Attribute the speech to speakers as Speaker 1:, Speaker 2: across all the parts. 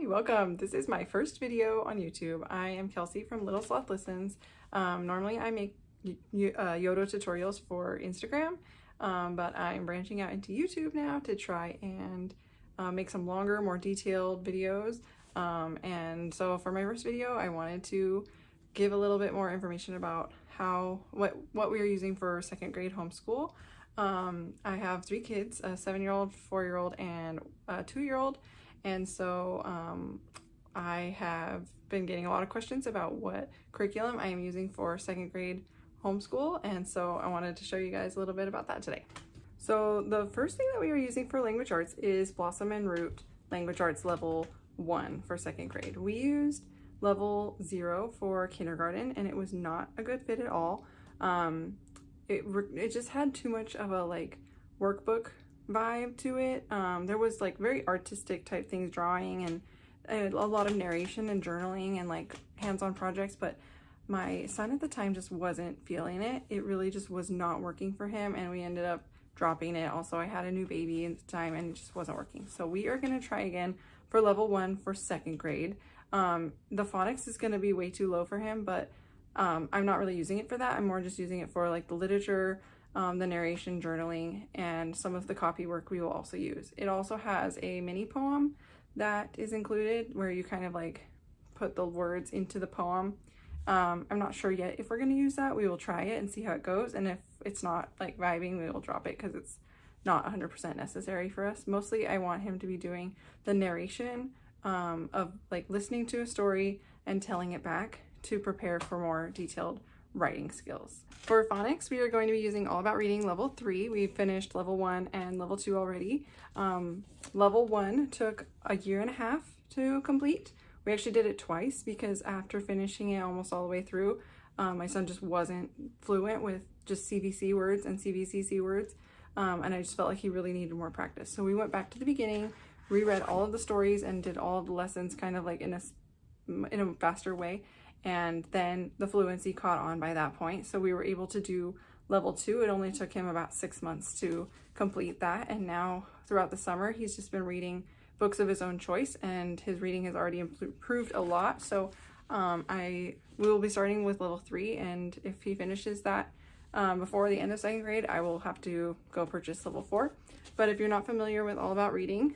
Speaker 1: Welcome. This is my first video on YouTube. I am Kelsey from Little Sloth Listens. Normally I make Yodo tutorials for Instagram, but I'm branching out into YouTube now to try and make some longer, more detailed videos. And so for my first video, I wanted to give a little bit more information about what we are using for second grade homeschool. I have 3 kids, a 7-year-old, 4-year-old, and a 2-year-old. And so I have been getting a lot of questions about what curriculum I am using for second grade homeschool. And so I wanted to show you guys a little bit about that today. So the first thing that we are using for language arts is Blossom and Root Language Arts Level 1 for second grade. We used Level 0 for kindergarten and it was not a good fit at all. It just had too much of a workbook vibe to it. There was very artistic type things, drawing and a lot of narration and journaling and hands-on projects, but my son at the time just wasn't feeling it. It really just was not working for him and we ended up dropping it. Also, I had a new baby at the time and it just wasn't working. So we are going to try again for Level 1 for second grade. The phonics is going to be way too low for him, but I'm not really using it for that. I'm more just using it for the literature, the narration, journaling, and some of the copy work we will also use. It also has a mini poem that is included where you kind of put the words into the poem. I'm not sure yet if we're going to use that. We will try it and see how it goes, and if it's not vibing, we will drop it because it's not 100% necessary for us. Mostly I want him to be doing the narration of listening to a story and telling it back to prepare for more detailed writing skills. For phonics, we are going to be using All About Reading Level 3. We finished Level 1 and Level 2 already. Level 1 took a year and a half to complete. We actually did it twice because after finishing it almost all the way through, my son just wasn't fluent with just CVC words and CVCC words, and I just felt like he really needed more practice. So we went back to the beginning, reread all of the stories, and did all of the lessons kind of in a faster way. And then the fluency caught on by that point. So we were able to do Level 2. It only took him about 6 months to complete that. And now throughout the summer, he's just been reading books of his own choice and his reading has already improved a lot. So we will be starting with Level 3. And if he finishes that before the end of second grade, I will have to go purchase Level 4. But if you're not familiar with All About Reading,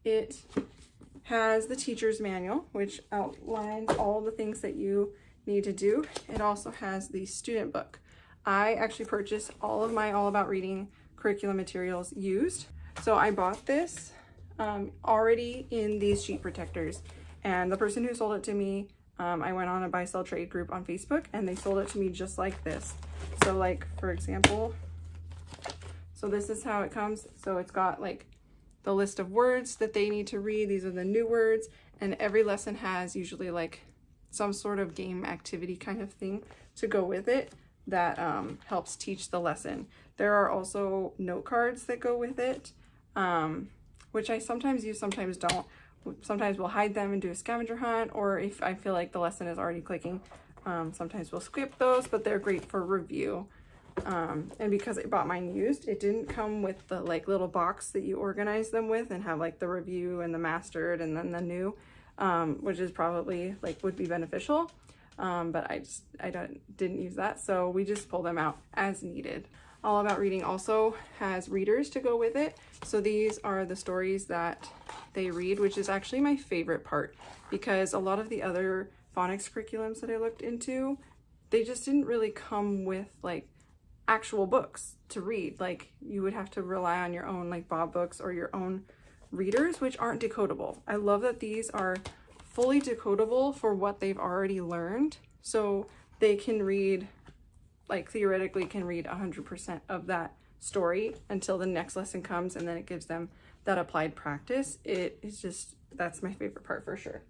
Speaker 1: it has the teacher's manual, which outlines all the things that you need to do. It also has the student book. I actually purchased all of my All About Reading curriculum materials used. So I bought this already in these sheet protectors. And the person who sold it to me, I went on a buy-sell trade group on Facebook and they sold it to me just like this. So for example, so this is how it comes. So it's got the list of words that they need to read. These are the new words, and every lesson has usually some sort of game activity kind of thing to go with it that helps teach the lesson. There are also note cards that go with it, which I sometimes use, sometimes don't. Sometimes we'll hide them and do a scavenger hunt, or if I feel like the lesson is already clicking, sometimes we'll skip those, but they're great for review. And because I bought mine used, it didn't come with the little box that you organize them with and have the review and the mastered and then the new, which is probably would be beneficial. But I didn't use that. So we just pull them out as needed. All About Reading also has readers to go with it. So these are the stories that they read, which is actually my favorite part because a lot of the other phonics curriculums that I looked into, they just didn't really come with actual books to read. You would have to rely on your own Bob books or your own readers, which aren't decodable. I love that these are fully decodable for what they've already learned, so they can read theoretically can read 100% of that story until the next lesson comes, and then it gives them that applied practice. It is just, that's my favorite part for sure.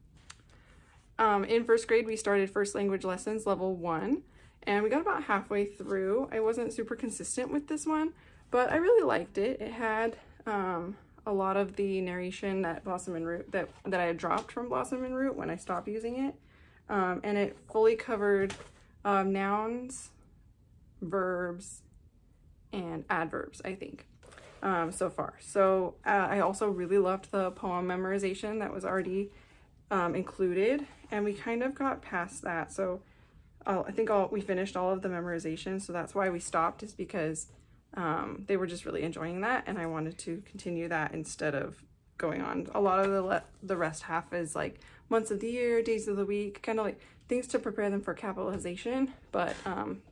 Speaker 1: In first grade, we started First Language Lessons Level 1. And we got about halfway through. I wasn't super consistent with this one, but I really liked it. It had a lot of the narration that Blossom and Root that I had dropped from Blossom and Root when I stopped using it. And it fully covered nouns, verbs, and adverbs, I think. so far. So I also really loved the poem memorization that was already included, and we kind of got past that. So I think we finished all of the memorization, so that's why we stopped, is because they were just really enjoying that, and I wanted to continue that instead of going on. A lot of the rest half is like months of the year, days of the week, kind of like things to prepare them for capitalization, but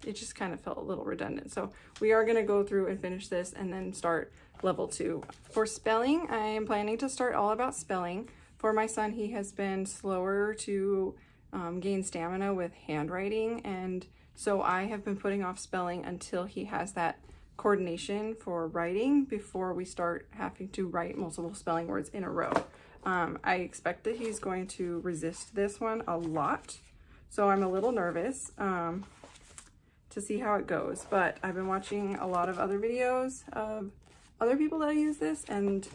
Speaker 1: it just kind of felt a little redundant. So we are going to go through and finish this and then start level 2. For spelling, I am planning to start all about spelling. For my son, he has been slower to gain stamina with handwriting, and so I have been putting off spelling until he has that coordination for writing before we start having to write multiple spelling words in a row. I expect that he's going to resist this one a lot, so I'm a little nervous to see how it goes, but I've been watching a lot of other videos of other people that use this, and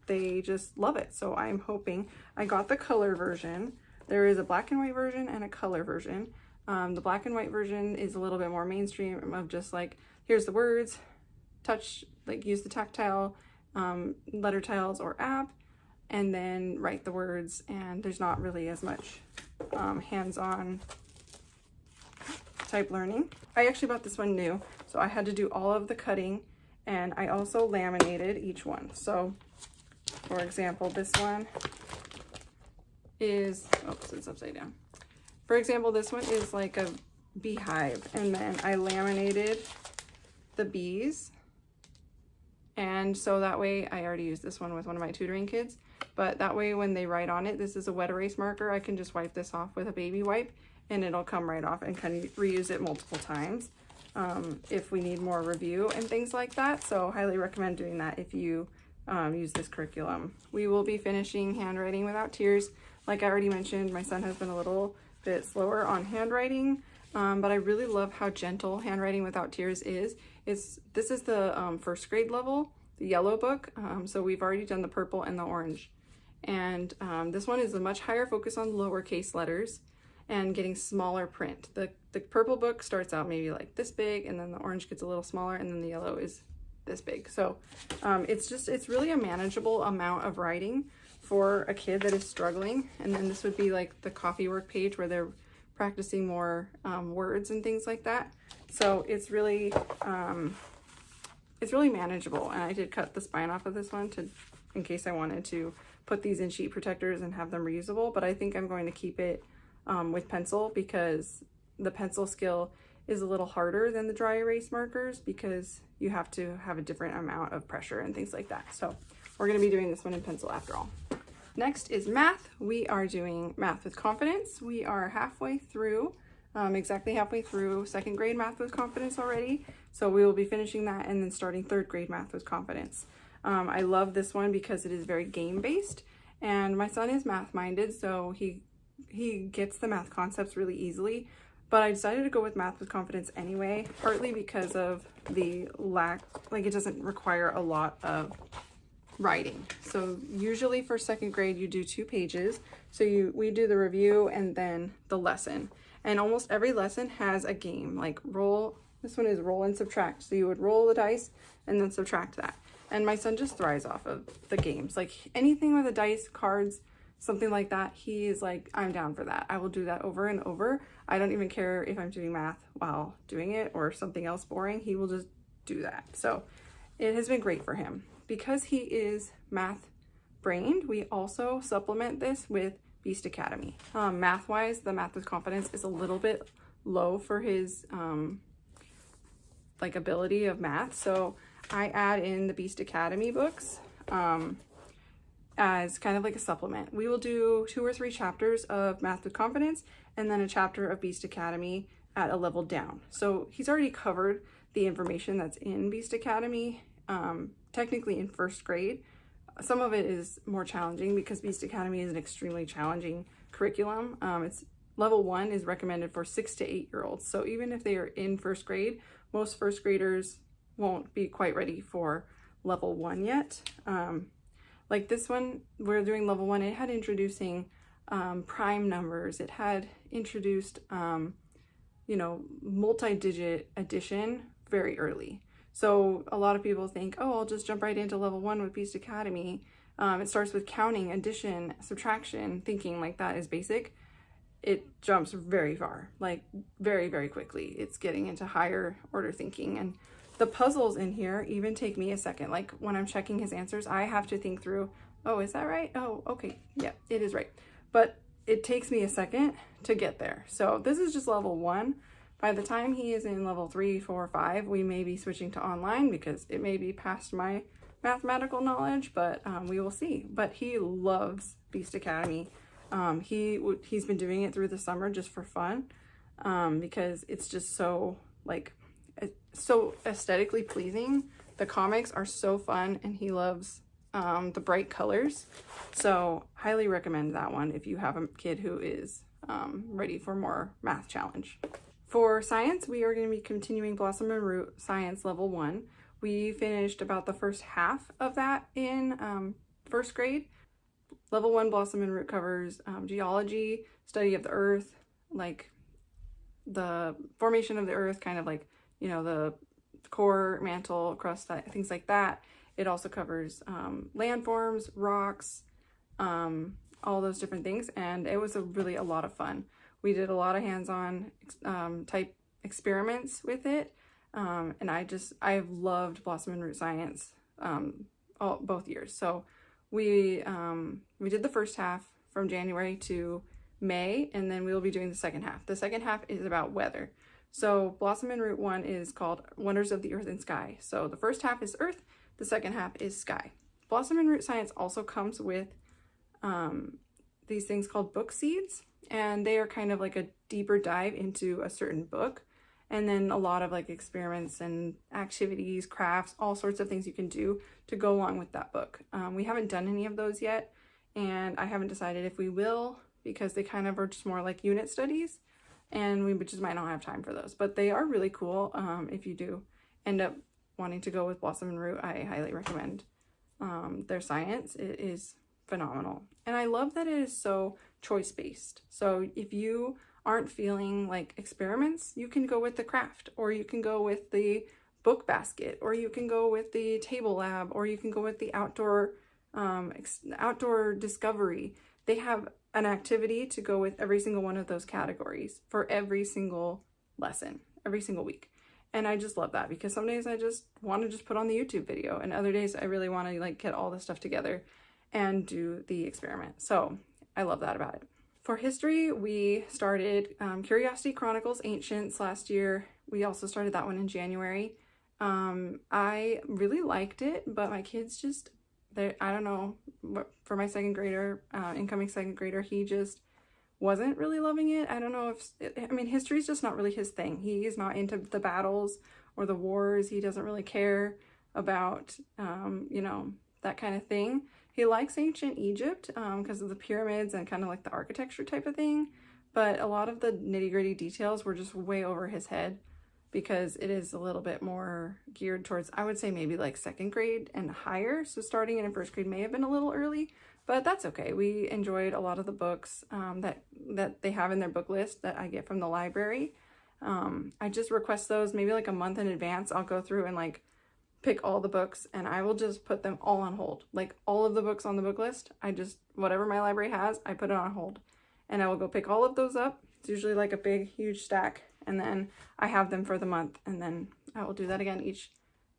Speaker 1: they just love it. So I'm hoping. I got the color version. There is a black and white version and a color version. The black and white version is a little bit more mainstream, of just like, here's the words, touch, like use the tactile letter tiles or app, and then write the words, and there's not really as much hands-on type learning. I actually bought this one new, so I had to do all of the cutting, and I also laminated each one. So for example, this one is, oops, it's upside down. For example, this one is like a beehive, and then I laminated the bees, and so that way, I already used this one with one of my tutoring kids, but that way when they write on it, this is a wet erase marker, I can just wipe this off with a baby wipe and it'll come right off, and kind of reuse it multiple times if we need more review and things like that. So highly recommend doing that if you use this curriculum. We will be finishing Handwriting Without Tears. Like I already mentioned, my son has been a little bit slower on handwriting, but I really love how gentle Handwriting Without Tears is. This is the first grade level, the yellow book. So we've already done the purple and the orange. And this one is a much higher focus on lowercase letters and getting smaller print. The purple book starts out maybe like this big, and then the orange gets a little smaller, and then the yellow is this big. So it's really a manageable amount of writing for a kid that is struggling. And then this would be like the copy work page where they're practicing more words and things like that. So it's really manageable. And I did cut the spine off of this one in case I wanted to put these in sheet protectors and have them reusable, but I think I'm going to keep it with pencil, because the pencil skill is a little harder than the dry erase markers, because you have to have a different amount of pressure and things like that. So we're going to be doing this one in pencil after all. Next is math. We are doing Math with Confidence. We are halfway through, exactly halfway through second grade Math with Confidence already. So we will be finishing that and then starting third grade Math with Confidence. I love this one because it is very game based, and my son is math minded, so he gets the math concepts really easily. But I decided to go with Math with Confidence anyway, partly because of the lack, like it doesn't require a lot of writing. So usually for second grade, you do 2 pages. So we do the review and then the lesson. And almost every lesson has a game, like this one is roll and subtract. So you would roll the dice and then subtract that. And my son just thrives off of the games. Like anything with a dice, cards, something like that, he is like, I'm down for that. I will do that over and over. I don't even care if I'm doing math while doing it or something else boring. He will just do that. So it has been great for him. Because he is math brained, we also supplement this with Beast Academy. Math-wise, the Math with Confidence is a little bit low for his like ability of math. So I add in the Beast Academy books as kind of like a supplement. We will do 2 or 3 chapters of Math with Confidence and then a chapter of Beast Academy at a level down. So he's already covered the information that's in Beast Academy, technically in first grade. Some of it is more challenging because Beast Academy is an extremely challenging curriculum. It's level 1 is recommended for 6 to 8-year-olds. So even if they are in first grade, most first graders won't be quite ready for level 1 yet. Like this one, we're doing level 1. It had introducing prime numbers. It had introduced, multi-digit addition very early. So a lot of people think, oh, I'll just jump right into level 1 with Beast Academy. It starts with counting, addition, subtraction, thinking like that is basic. It jumps very far, like very, very quickly. It's getting into higher order thinking. And the puzzles in here even take me a second. Like when I'm checking his answers, I have to think through, oh, is that right? Oh, okay. Yeah, it is right. But it takes me a second to get there. So this is just level 1. By the time he is in level 3, 4, 5, we may be switching to online because it may be past my mathematical knowledge, but we will see. But he loves Beast Academy. He's been doing it through the summer just for fun, because it's just so so aesthetically pleasing. The comics are so fun, and he loves the bright colors. So highly recommend that one if you have a kid who is ready for more math challenge. For science, we are going to be continuing Blossom and Root Science Level 1. We finished about the first half of that in first grade. Level 1 Blossom and Root covers geology, study of the earth, like the formation of the earth, kind of like, you know, the core, mantle, crust, things like that. It also covers landforms, rocks, all those different things, and it was really a lot of fun. We did a lot of hands-on type experiments with it, and I've loved Blossom and Root Science both years. So we did the first half from January to May, and then we will be doing the second half. The second half is about weather. So Blossom and Root 1 is called Wonders of the Earth and Sky. So the first half is Earth, the second half is Sky. Blossom and Root Science also comes with these things called book seeds, and they are kind of like a deeper dive into a certain book, and then a lot of like experiments and activities, crafts, all sorts of things you can do to go along with that book. We haven't done any of those yet, and I haven't decided if we will, because they kind of are just more like unit studies, and we just might not have time for those. But they are really cool. If you do end up wanting to go with Blossom and Root, I highly recommend their science. It is phenomenal. And I love that it is so choice-based. So if you aren't feeling like experiments, you can go with the craft, or you can go with the book basket, or you can go with the table lab, or you can go with the outdoor discovery. They have an activity to go with every single one of those categories for every single lesson, every single week. And I just love that, because some days I just want to just put on the YouTube video, and other days I really want to like get all the stuff together and do the experiment. So I love that about it. For history, we started Curiosity Chronicles Ancients last year. We also started that one in January. I really liked it, but my kids just, I don't know, for my second grader, incoming second grader, he just wasn't really loving it. I don't know if, I mean, history is just not really his thing. He is not into the battles or the wars. He doesn't really care about, you know, that kind of thing. He likes ancient Egypt because of the pyramids and kind of like the architecture type of thing. But a lot of the nitty-gritty details were just way over his head, because it is a little bit more geared towards, I would say maybe like second grade and higher. So starting in first grade may have been a little early, but that's okay. We enjoyed a lot of the books that they have in their book list that I get from the library. I just request those maybe like a month in advance. I'll go through and like pick all the books, and I will just put them all on hold. Like all of the books on the book list, whatever my library has, I put it on hold, and I will go pick all of those up. It's usually like a big, huge stack, and then I have them for the month, and then I will do that again each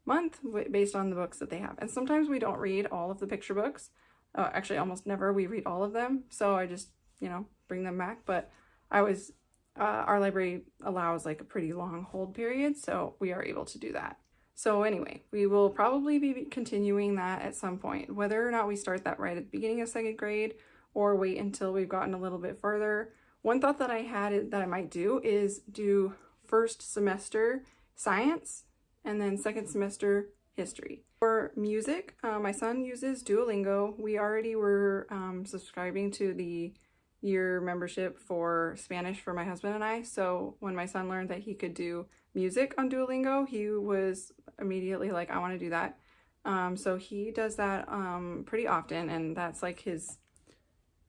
Speaker 1: month based on the books that they have. And sometimes we don't read all of the picture books. Actually, almost never we read all of them, so I just, you know, bring them back. But our library allows like a pretty long hold period, so we are able to do that. So anyway, we will probably be continuing that at some point, whether or not we start that right at the beginning of second grade or wait until we've gotten a little bit further. One thought that I had that I might do is do first semester science and then second semester history. For music, my son uses Duolingo. We already were subscribing to the year membership for Spanish for my husband and I. So when my son learned that he could do music on Duolingo, he was immediately like, I want to do that. So he does that pretty often, and that's like his,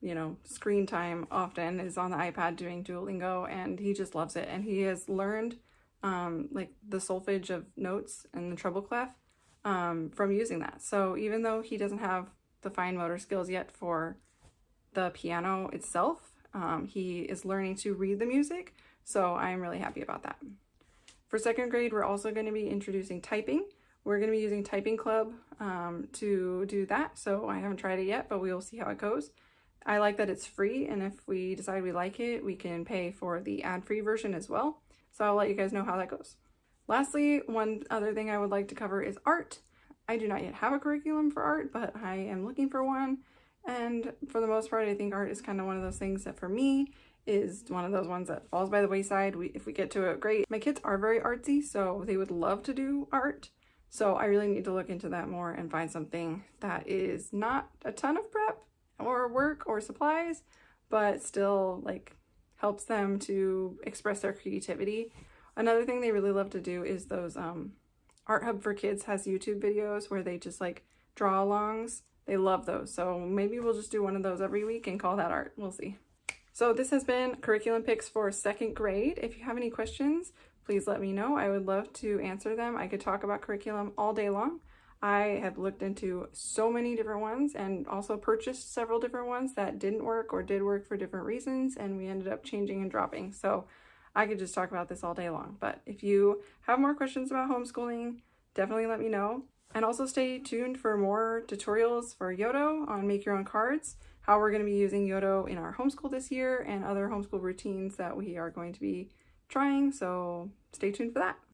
Speaker 1: you know, screen time often is on the iPad doing Duolingo, and he just loves it. And he has learned like the solfege of notes and the treble clef from using that. So even though he doesn't have the fine motor skills yet for the piano itself, he is learning to read the music, so I'm really happy about that. For second grade, we're also going to be introducing typing. We're going to be using Typing Club to do that, so I haven't tried it yet, but we will see how it goes. I like that it's free, and if we decide we like it, we can pay for the ad-free version as well, so I'll let you guys know how that goes. Lastly, one other thing I would like to cover is art. I do not yet have a curriculum for art, but I am looking for one, and for the most part, I think art is kind of one of those things that for me is one of those ones that falls by the wayside. If we get to it, great. My kids are very artsy, so they would love to do art. So I really need to look into that more and find something that is not a ton of prep or work or supplies, but still like helps them to express their creativity. Another thing they really love to do is those Art Hub for Kids has YouTube videos where they just like draw alongs. They love those. So maybe we'll just do one of those every week and call that art. We'll see. So this has been curriculum picks for second grade. If you have any questions, please let me know. I would love to answer them. I could talk about curriculum all day long. I have looked into so many different ones and also purchased several different ones that didn't work or did work for different reasons, and we ended up changing and dropping. So I could just talk about this all day long. But if you have more questions about homeschooling, definitely let me know. And also stay tuned for more tutorials for Yodo on Make Your Own Cards, how we're going to be using Yodo in our homeschool this year, and other homeschool routines that we are going to be trying. So stay tuned for that.